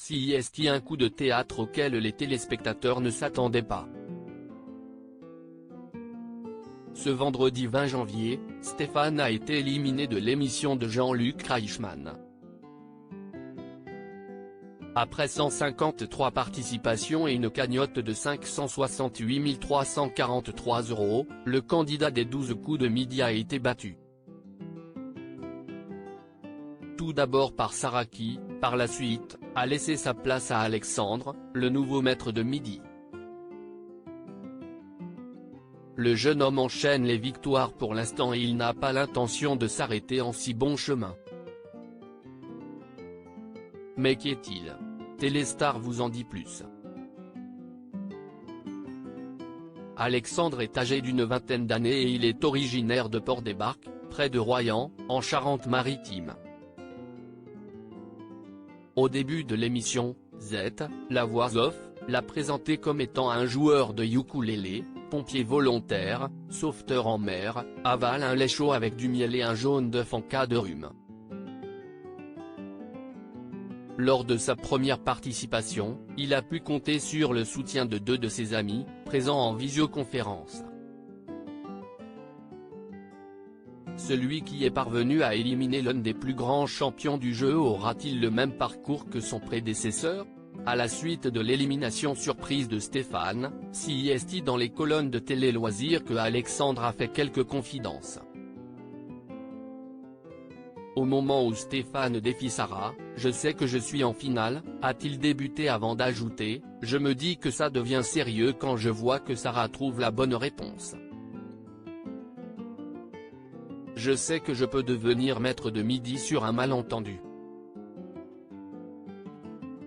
CIST, un coup de théâtre auquel les téléspectateurs ne s'attendaient pas. Ce vendredi 20 janvier, Stéphane a été éliminé de l'émission de Jean-Luc Reichmann. Après 153 participations et une cagnotte de 568 343 €, le candidat des 12 coups de midi a été battu. Tout d'abord par Sarah qui, par la suite, a laissé sa place à Alexandre, le nouveau maître de midi. Le jeune homme enchaîne les victoires pour l'instant et il n'a pas l'intention de s'arrêter en si bon chemin. Mais qui est-il ? Téléstar vous en dit plus. Alexandre est âgé d'une vingtaine d'années et il est originaire de Port-des-Barques, près de Royan, en Charente-Maritime. Au début de l'émission, Z, la voix off, l'a présenté comme étant un joueur de ukulélé, pompier volontaire, sauveteur en mer, avale un lait chaud avec du miel et un jaune d'œuf en cas de rhume. Lors de sa première participation, il a pu compter sur le soutien de 2 de ses amis, présents en visioconférence. Celui qui est parvenu à éliminer l'un des plus grands champions du jeu aura-t-il le même parcours que son prédécesseur ? À la suite de l'élimination surprise de Stéphane, CIST dans les colonnes de Télé Loisirs que Alexandre a fait quelques confidences. Au moment où Stéphane défie Sarah, je sais que je suis en finale, a-t-il débuté avant d'ajouter, je me dis que ça devient sérieux quand je vois que Sarah trouve la bonne réponse. Je sais que je peux devenir maître de midi sur un malentendu.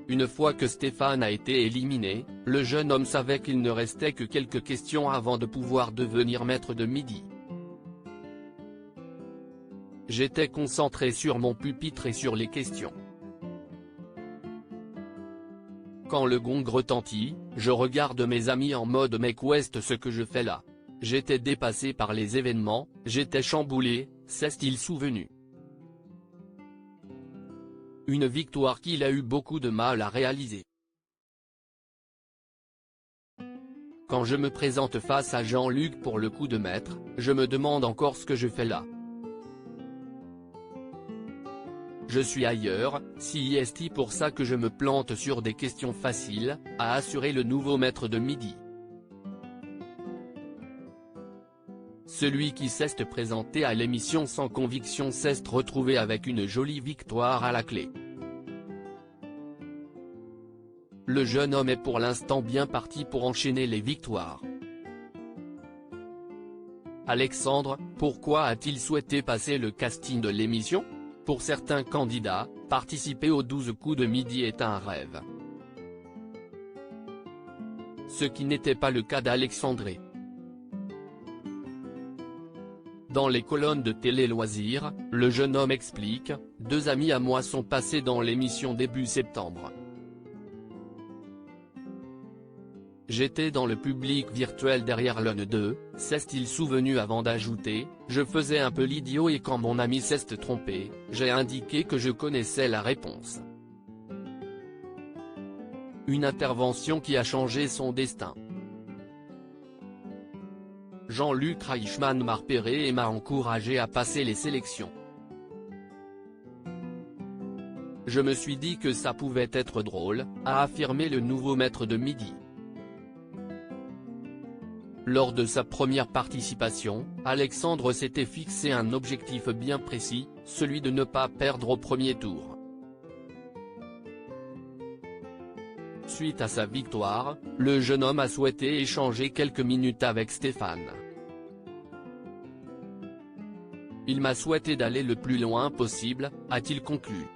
Une fois que Stéphane a été éliminé, le jeune homme savait qu'il ne restait que quelques questions avant de pouvoir devenir maître de midi. J'étais concentré sur mon pupitre et sur les questions. Quand le gong retentit, je regarde mes amis en mode mais qu'est-ce ce que je fais là ? J'étais dépassé par les événements, j'étais chamboulé, s'est-il souvenu. Une victoire qu'il a eu beaucoup de mal à réaliser. Quand je me présente face à Jean-Luc pour le coup de maître, je me demande encore ce que je fais là. Je suis ailleurs, CIST pour ça que je me plante sur des questions faciles, a assuré le nouveau maître de midi. Celui qui s'est présenté à l'émission sans conviction s'est retrouvé avec une jolie victoire à la clé. Le jeune homme est pour l'instant bien parti pour enchaîner les victoires. Alexandre, pourquoi a-t-il souhaité passer le casting de l'émission ? Pour certains candidats, participer aux 12 coups de midi est un rêve. Ce qui n'était pas le cas d'Alexandre. Dans les colonnes de Télé Loisirs, le jeune homme explique, 2 amis à moi sont passés dans l'émission début septembre. J'étais dans le public virtuel derrière l'un d'eux, s'est-il souvenu avant d'ajouter, je faisais un peu l'idiot et quand mon ami s'est trompé, j'ai indiqué que je connaissais la réponse. Une intervention qui a changé son destin. Jean-Luc Reichmann m'a repéré et m'a encouragé à passer les sélections. Je me suis dit que ça pouvait être drôle, a affirmé le nouveau maître de midi. Lors de sa première participation, Alexandre s'était fixé un objectif bien précis, celui de ne pas perdre au premier tour. Suite à sa victoire, le jeune homme a souhaité échanger quelques minutes avec Stéphane. Il m'a souhaité d'aller le plus loin possible, a-t-il conclu.